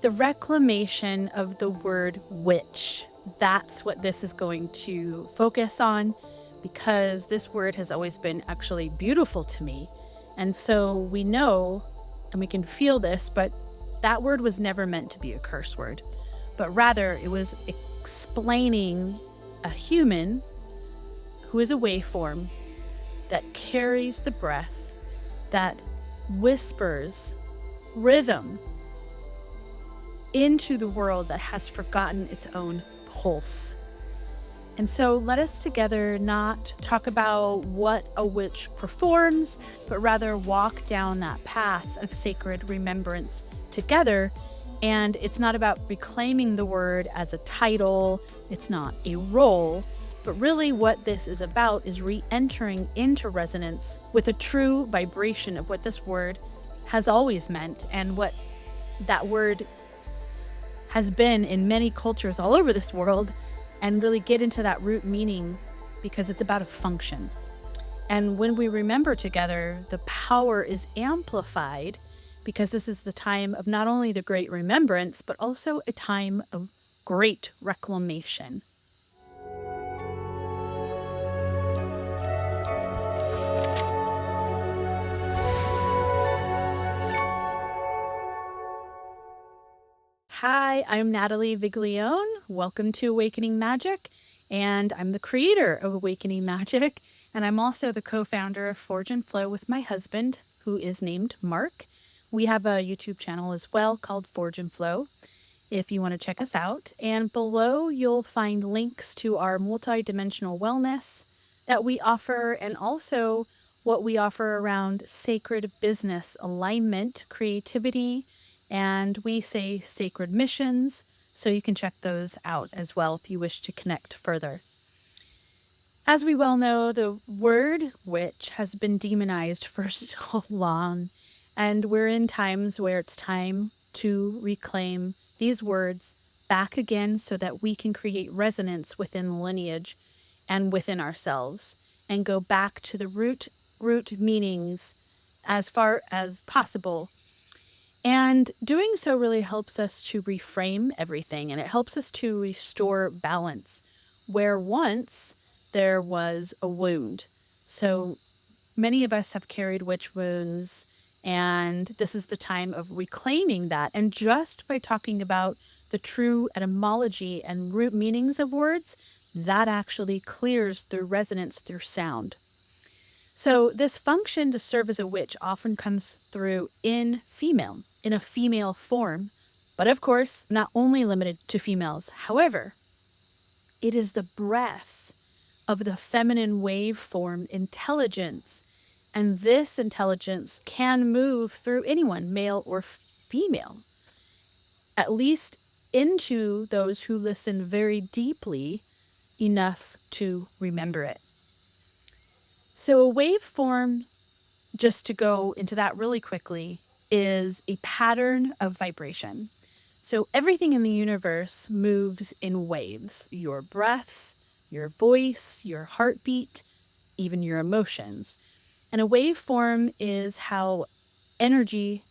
The reclamation of the word witch. That's what this is going to focus on, because this word has always been actually beautiful to me. And so we know, and we can feel this, but that word was never meant to be a curse word, but rather it was explaining a human who is a waveform that carries the breath, that whispers rhythm into the world that has forgotten its own pulse. And so let us together not talk about what a witch performs, but rather walk down that path of sacred remembrance together. And it's not about reclaiming the word as a title, it's not a role, but really what this is about is re-entering into resonance with a true vibration of what this word has always meant and what that word has been in many cultures all over this world, and really get into that root meaning, because it's about a function. And when we remember together, the power is amplified, because this is the time of not only the great remembrance, but also a time of great reclamation. Hi, I'm Natalie Viglione. Welcome to Awakening Magick, and I'm the creator of Awakening Magick, and I'm also the co-founder of Forge and Flow with my husband, who is named Mark. We have a YouTube channel as well called Forge and Flow, if you want to check us out. And below you'll find links to our multidimensional wellness that we offer, and also what we offer around sacred business alignment, creativity, and we say sacred missions, so you can check those out as well if you wish to connect further. As we well know, the word witch has been demonized for so long, and we're in times where it's time to reclaim these words back again so that we can create resonance within Lineage and within ourselves, and go back to the root meanings as far as possible. And doing so really helps us to reframe everything, and it helps us to restore balance where once there was a wound. So many of us have carried witch wounds, and this is the time of reclaiming that. And just by talking about the true etymology and root meanings of words, that actually clears the resonance through sound. So this function to serve as a witch often comes through in a female form, but of course, not only limited to females. However, it is the breath of the feminine waveform intelligence, and this intelligence can move through anyone, male or female, at least into those who listen very deeply enough to remember it. So a waveform, just to go into that really quickly, is a pattern of vibration. So everything in the universe moves in waves. Your breath, your voice, your heartbeat, even your emotions. And a waveform is how energy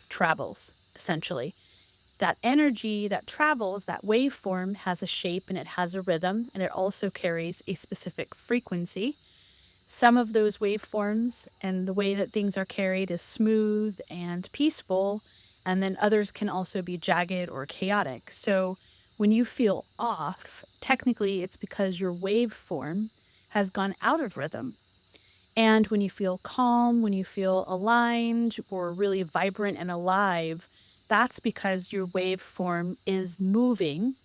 travels, essentially. That energy that travels, that waveform, has a shape and it has a rhythm, and it also carries a specific frequency. Some of those waveforms and the way that things are carried is smooth and peaceful, and then others can also be jagged or chaotic. So when you feel off, technically it's because your waveform has gone out of rhythm. And when you feel calm, when you feel aligned or really vibrant and alive, that's because your waveform is moving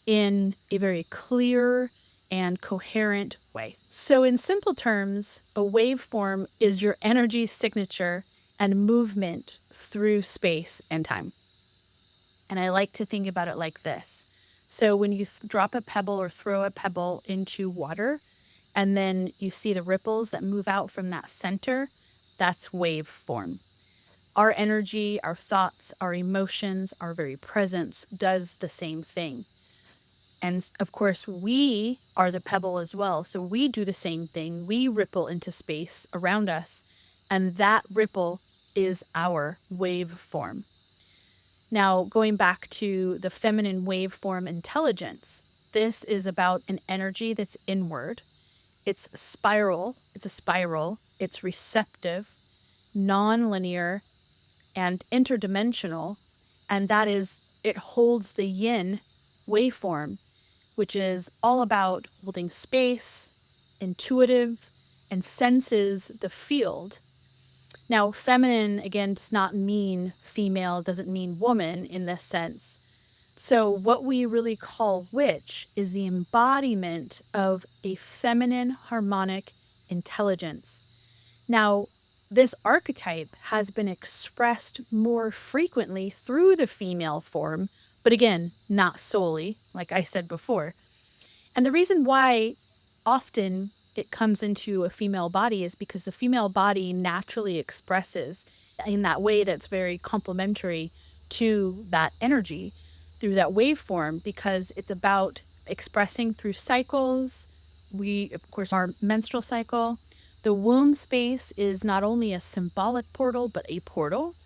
in a very clear and coherent way. So in simple terms, a waveform is your energy signature and movement through space and time. And I like to think about it like this. So when you drop a pebble or throw a pebble into water, and then you see the ripples that move out from that center, that's waveform. Our energy, our thoughts, our emotions, our very presence does the same thing. And of course, we are the pebble as well. So we do the same thing. We ripple into space around us, and that ripple is our waveform. Now, going back to the feminine waveform intelligence, this is about an energy that's inward. It's spiral, it's receptive, non-linear, and interdimensional. And that is, it holds the yin waveform, which is all about holding space, intuitive, and senses the field. Now, feminine, again, does not mean female, doesn't mean woman in this sense. So, what we really call witch is the embodiment of a feminine harmonic intelligence. Now, this archetype has been expressed more frequently through the female form, but again, not solely, like I said before. And the reason why often it comes into a female body is because the female body naturally expresses in that way that's very complementary to that energy through that waveform, because it's about expressing through cycles. We, of course, our menstrual cycle. The womb space is not only a symbolic portal, but a portal.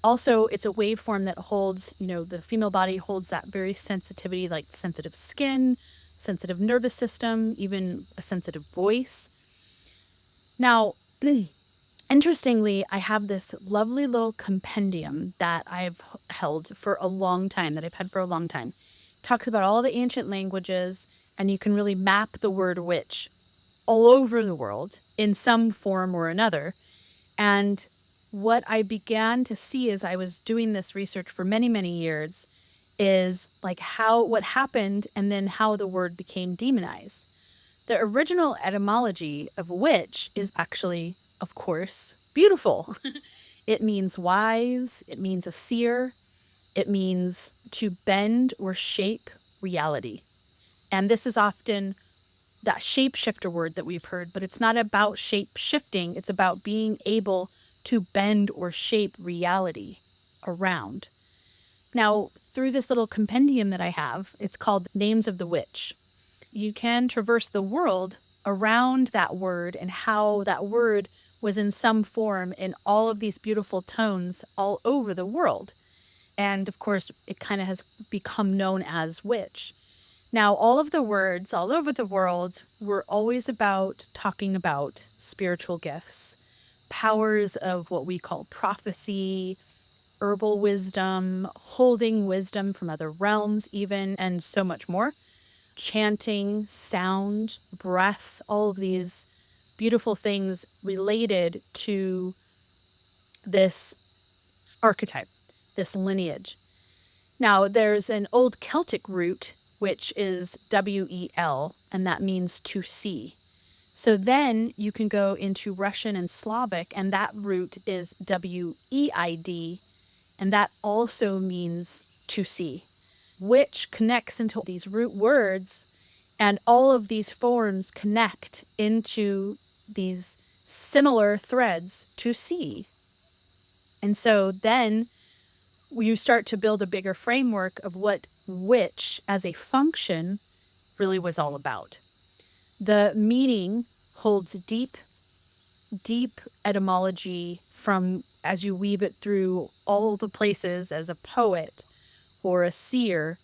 Also, it's a waveform that holds, the female body holds that very sensitivity, like sensitive skin, sensitive nervous system, even a sensitive voice. Now, interestingly, I have this lovely little compendium that I've held for a long time, that I've had for a long time. It talks about all the ancient languages, and you can really map the word witch all over the world in some form or another. And what I began to see as I was doing this research for many, many years is like what happened and then how the word became demonized. The original etymology of witch is actually, of course, beautiful. It means wise, it means a seer, it means to bend or shape reality. And this is often that shapeshifter word that we've heard, but it's not about shape shifting. It's about being able to bend or shape reality around. Now, through this little compendium that I have, it's called Names of the Witch. You can traverse the world around that word and how that word was in some form in all of these beautiful tones all over the world. And of course, it kind of has become known as witch. Now, all of the words all over the world were always about talking about spiritual gifts, powers of what we call prophecy, herbal wisdom, holding wisdom from other realms, even, and so much more. Chanting, sound, breath, all of these beautiful things related to this archetype, this lineage. Now, there's an old Celtic root, which is W-E-L, and that means to see. So then you can go into Russian and Slavic, and that root is W-E-I-D, and that also means to see, which connects into these root words, and all of these forms connect into these similar threads to see. And so then you start to build a bigger framework of what witch as a function really was all about. The meaning holds deep, deep etymology from as you weave it through all the places as a poet or a seer.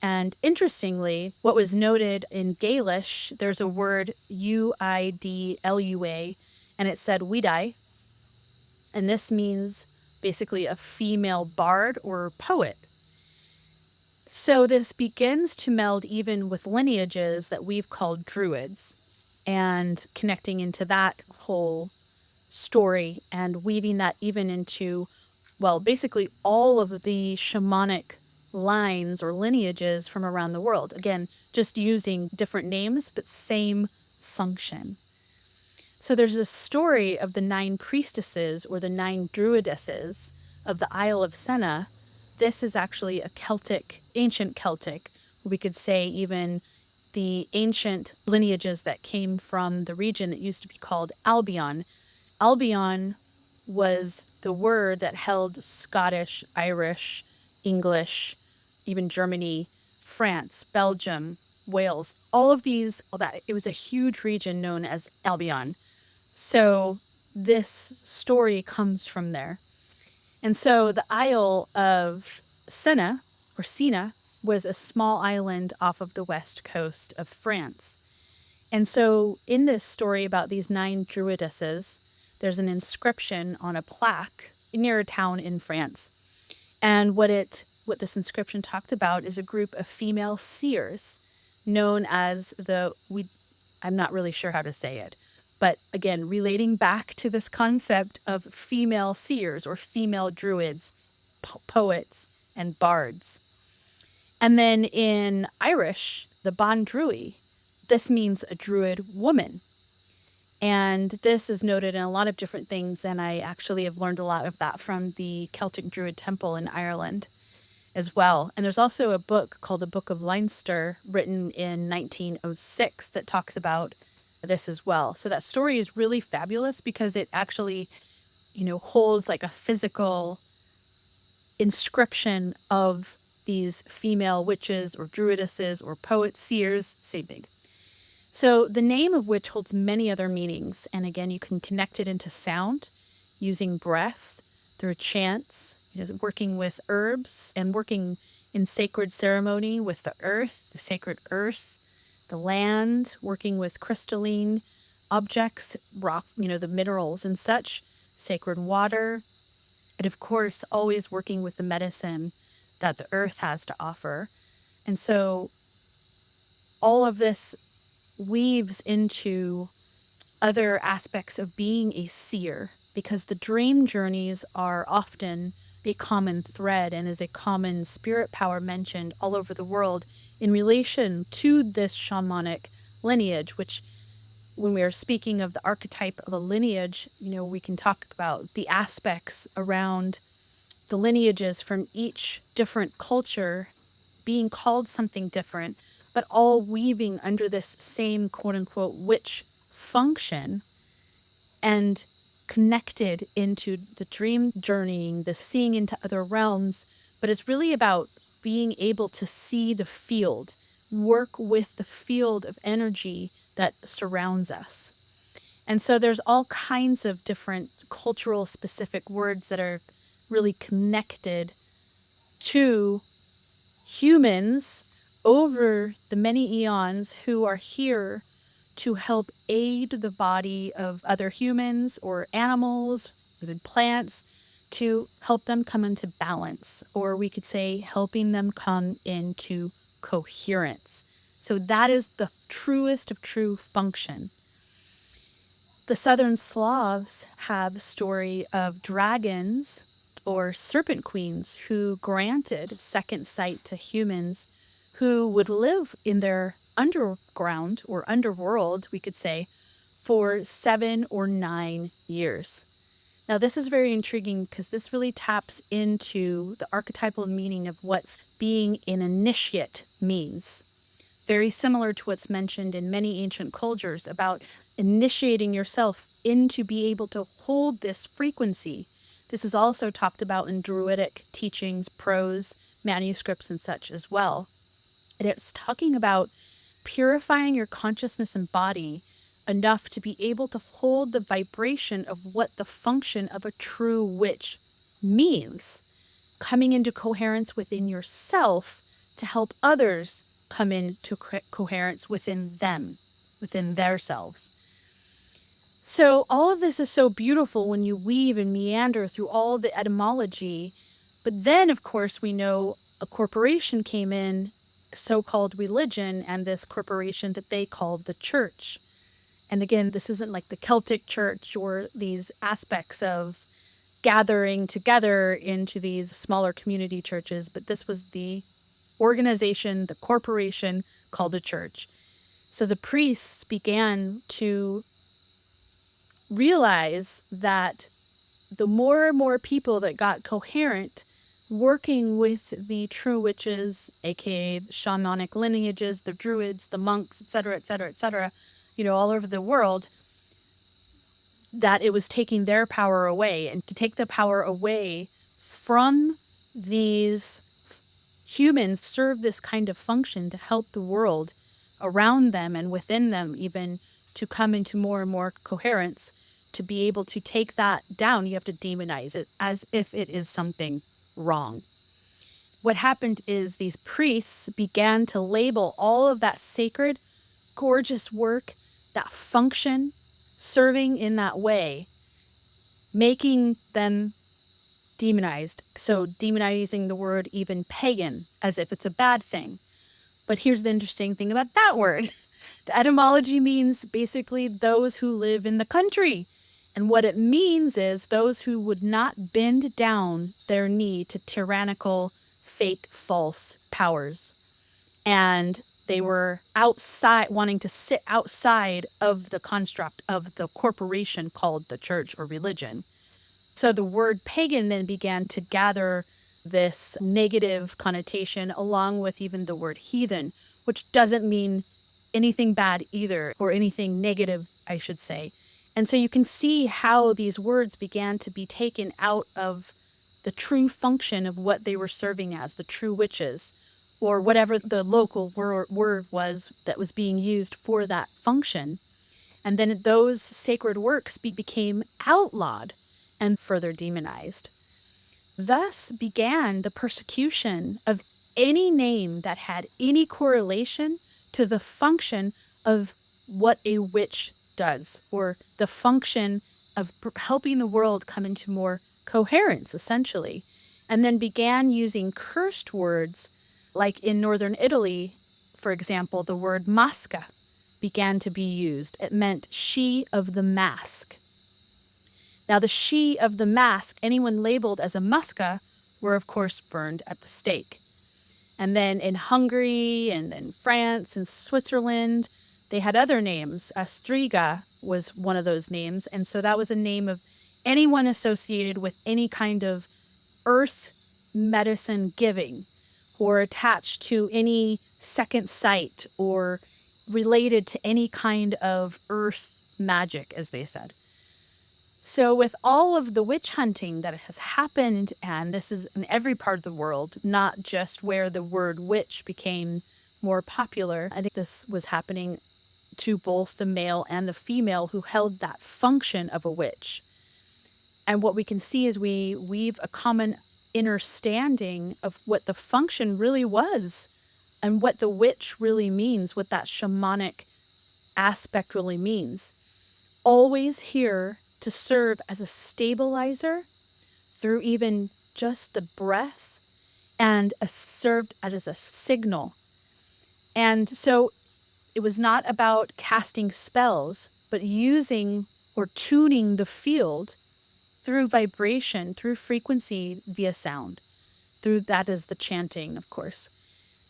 And interestingly, what was noted in Gaelish, there's a word Uidlua, and it said Widai, and this means basically a female bard or poet. So this begins to meld even with lineages that we've called druids, and connecting into that whole story and weaving that even into, well, basically all of the shamanic lines or lineages from around the world. Again, just using different names, but same function. So there's this story of the 9 priestesses or the 9 druidesses of the Isle of Senna. This is actually a Celtic, ancient Celtic, we could say even the ancient lineages that came from the region that used to be called Albion. Albion was the word that held Scottish, Irish, English, even Germany, France, Belgium, Wales, all of these, all that. It was a huge region known as Albion. So this story comes from there. And so the Isle of Sena, or Sina, was a small island off of the west coast of France. And so in this story about these 9 druidesses, there's an inscription on a plaque near a town in France. And what this inscription talked about is a group of female seers known as I'm not really sure how to say it, but again, relating back to this concept of female seers or female druids, poets, and bards. And then in Irish, the Ban Druid, this means a druid woman. And this is noted in a lot of different things, and I actually have learned a lot of that from the Celtic Druid Temple in Ireland as well. And there's also a book called the Book of Leinster, written in 1906, that talks about this as well. So that story is really fabulous because it actually, holds like a physical inscription of these female witches or druidesses or poets, seers, same thing. So the name of which holds many other meanings. And again, you can connect it into sound using breath through chants, working with herbs and working in sacred ceremony with the earth, the sacred earth, the land, working with crystalline objects, rock, the minerals and such, sacred water, and of course, always working with the medicine that the earth has to offer. And so all of this weaves into other aspects of being a seer, because the dream journeys are often a common thread and is a common spirit power mentioned all over the world in relation to this shamanic lineage, which when we are speaking of the archetype of a lineage, we can talk about the aspects around the lineages from each different culture being called something different, but all weaving under this same quote unquote witch function and connected into the dream journeying, the seeing into other realms. But it's really about being able to see the field, work with the field of energy that surrounds us. And so there's all kinds of different cultural specific words that are really connected to humans over the many eons who are here to help aid the body of other humans or animals, even plants, to help them come into balance, or we could say helping them come into coherence. So that is the truest of true function. The Southern Slavs have a story of dragons or serpent queens who granted second sight to humans who would live in their underground or underworld, we could say, for 7 or 9 years. Now, this is very intriguing because this really taps into the archetypal meaning of what being an initiate means. Very similar to what's mentioned in many ancient cultures about initiating yourself into be able to hold this frequency. This is also talked about in Druidic teachings, prose, manuscripts, and such as well. And it's talking about purifying your consciousness and body enough to be able to hold the vibration of what the function of a true witch means, coming into coherence within yourself to help others come into coherence within them, within their selves. So all of this is so beautiful when you weave and meander through all the etymology. But then, of course, we know a corporation came in, so-called religion, and this corporation that they called the church. And again, this isn't like the Celtic church or these aspects of gathering together into these smaller community churches, but this was the organization, the corporation called a church. So the priests began to realize that the more and more people that got coherent working with the true witches, aka shamanic lineages, the druids, the monks, etc., etc., etc., all over the world, that it was taking their power away. And to take the power away from these humans serve this kind of function to help the world around them and within them even to come into more and more coherence. To be able to take that down, you have to demonize it as if it is something wrong. what happened is these priests began to label all of that sacred, gorgeous work, that function, serving in that way, making them demonized. So demonizing the word even pagan, as if it's a bad thing. But here's the interesting thing about that word. The etymology means basically those who live in the country. And what it means is those who would not bend down their knee to tyrannical, fake, false powers. And they were outside, wanting to sit outside of the construct of the corporation called the church or religion. So the word pagan then began to gather this negative connotation along with even the word heathen, which doesn't mean anything bad either, or anything negative, I should say. And so you can see how these words began to be taken out of the true function of what they were serving as, the true witches, or whatever the local word was that was being used for that function. And then those sacred works became outlawed and further demonized. Thus began the persecution of any name that had any correlation to the function of what a witch does, or the function of helping the world come into more coherence, essentially. And then began using cursed words, like in northern Italy, for example, the word masca began to be used. It meant she of the mask. Now, the she of the mask, anyone labeled as a masca, were of course burned at the stake. And then in Hungary and in France and Switzerland, they had other names. Astriga was one of those names. And so that was a name of anyone associated with any kind of earth medicine giving, or attached to any second sight, or related to any kind of earth magic, as they said. So with all of the witch hunting that has happened, and this is in every part of the world, not just where the word witch became more popular, I think this was happening to both the male and the female who held that function of a witch. And what we can see is we weave a common understanding of what the function really was and what the witch really means, what that shamanic aspect really means. Always here to serve as a stabilizer through even just the breath, and served as a signal. And so it was not about casting spells, but using or tuning the field through vibration, through frequency via sound. Through that is the chanting, of course.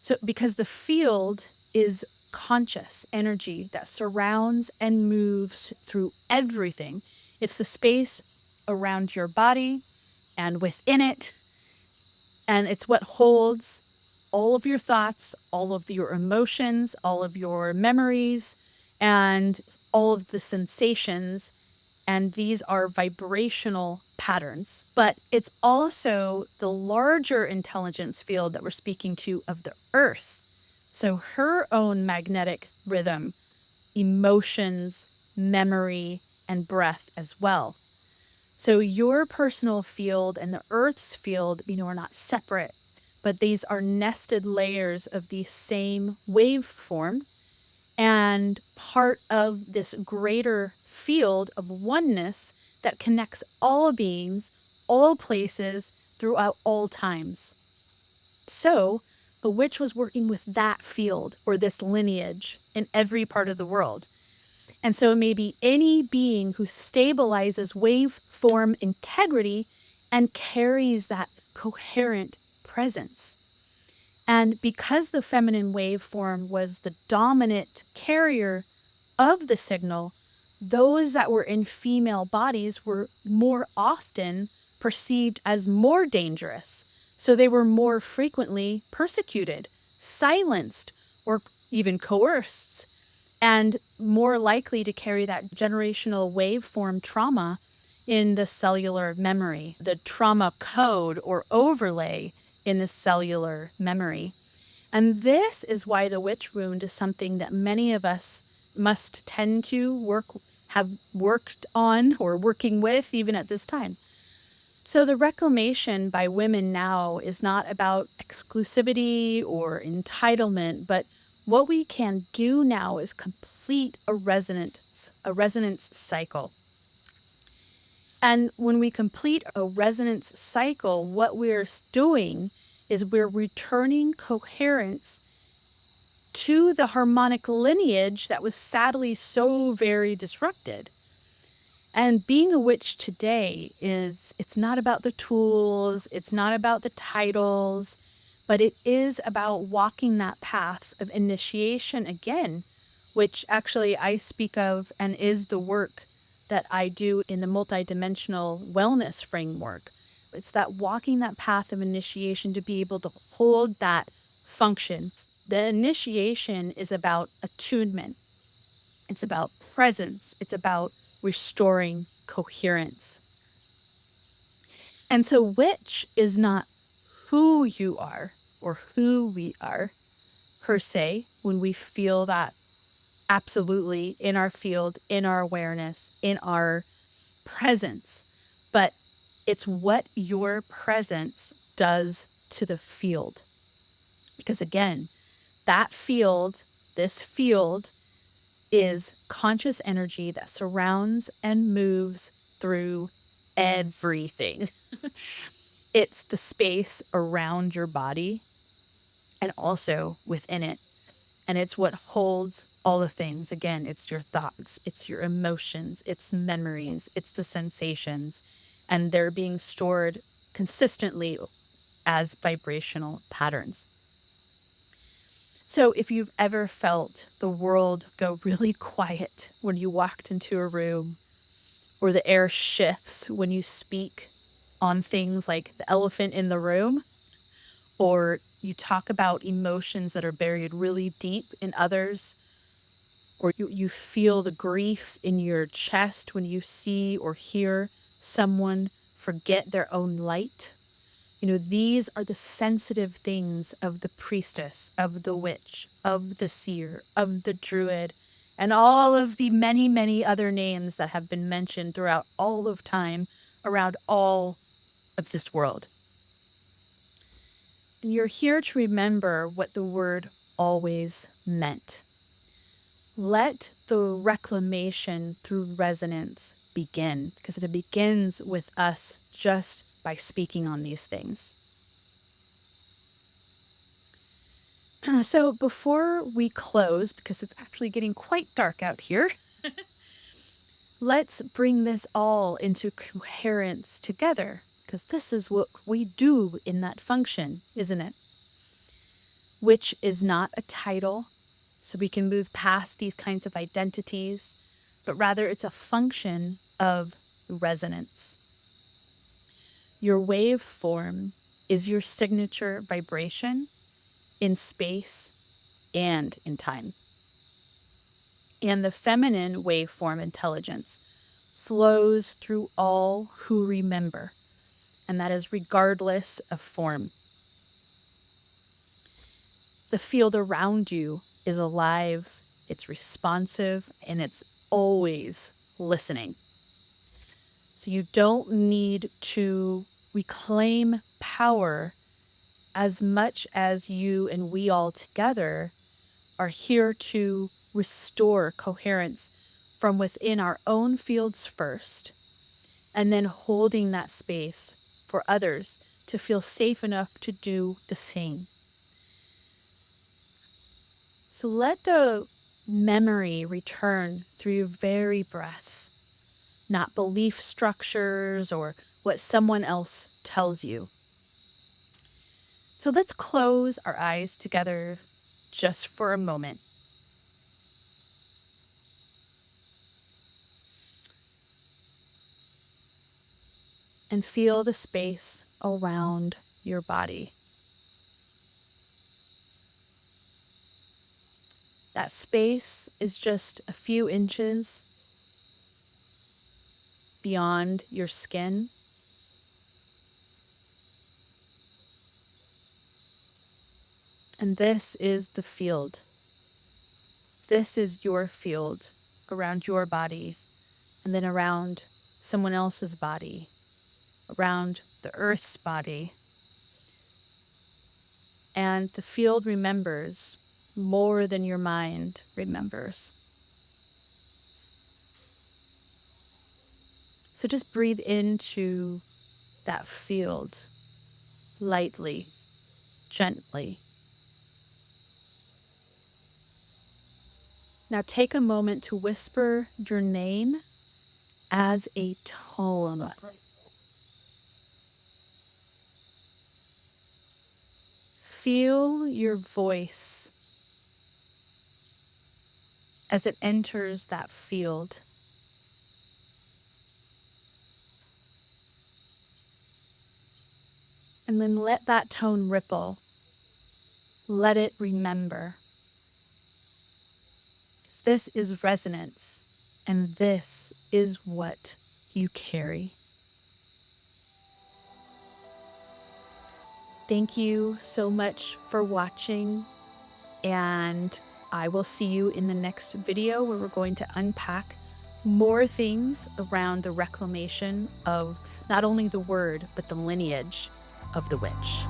So because the field is conscious energy that surrounds and moves through everything. It's the space around your body and within it. And it's what holds all of your thoughts, all of your emotions, all of your memories, and all of the sensations. And these are vibrational patterns. But it's also the larger intelligence field that we're speaking to of the earth. So her own magnetic rhythm, emotions, memory, and breath as well. So your personal field and the earth's field, are not separate, but these are nested layers of the same waveform and part of this greater field of oneness that connects all beings, all places, throughout all times. So the witch was working with that field, or this lineage, in every part of the world. And so it may be any being who stabilizes waveform integrity and carries that coherent presence. And because the feminine waveform was the dominant carrier of the signal, those that were in female bodies were more often perceived as more dangerous. So they were more frequently persecuted, silenced, or even coerced, and more likely to carry that generational waveform trauma in the cellular memory, the trauma code or overlay in the cellular memory. And this is why the witch wound is something that many of us must tend to have worked on or working with even at this time. So the reclamation by women now is not about exclusivity or entitlement, but what we can do now is complete a resonance cycle. And when we complete a resonance cycle, what we're doing is we're returning coherence to the harmonic lineage that was sadly so very disrupted. And being a witch today it's not about the tools, it's not about the titles, but it is about walking that path of initiation again, which actually I speak of and is the work that I do in the multidimensional wellness framework. It's that walking that path of initiation to be able to hold that function. The initiation is about attunement. It's about presence. It's about restoring coherence. And so, witch is not who you are or who we are per se when we feel that absolutely in our field, in our awareness, in our presence, but it's what your presence does to the field. Because again, that field, this field, is conscious energy that surrounds and moves through everything. It's the space around your body and also within it. And it's what holds all the things. Again, it's your thoughts, it's your emotions, it's memories, it's the sensations, and they're being stored consistently as vibrational patterns. So if you've ever felt the world go really quiet when you walked into a room, or the air shifts when you speak on things like the elephant in the room, or you talk about emotions that are buried really deep in others, or you feel the grief in your chest when you see or hear someone forget their own light. These are the sensitive things of the priestess, of the witch, of the seer, of the druid, and all of the many, many other names that have been mentioned throughout all of time around all of this world. You're here to remember what the word always meant. Let the reclamation through resonance begin, because it begins with us just by speaking on these things. So before we close, because it's actually getting quite dark out here, let's bring this all into coherence together, because this is what we do in that function, isn't it? Which is not a title, so we can move past these kinds of identities, but rather it's a function of resonance. Your waveform is your signature vibration in space and in time. And the feminine waveform intelligence flows through all who remember, and that is regardless of form. The field around you is alive, it's responsive, and it's always listening. So you don't need to reclaim power as much as you and we all together are here to restore coherence from within our own fields first, and then holding that space for others to feel safe enough to do the same. So let the memory return through your very breaths, not belief structures or what someone else tells you. So let's close our eyes together just for a moment. And feel the space around your body. That space is just a few inches beyond your skin. And this is the field. This is your field around your body and then around someone else's body. around the earth's body. And the field remembers more than your mind remembers. So just breathe into that field lightly, gently. Now take a moment to whisper your name as a tone. Feel your voice as it enters that field. And then let that tone ripple. Let it remember. This is resonance, and this is what you carry. Thank you so much for watching, and I will see you in the next video where we're going to unpack more things around the reclamation of not only the word, but the lineage of the witch.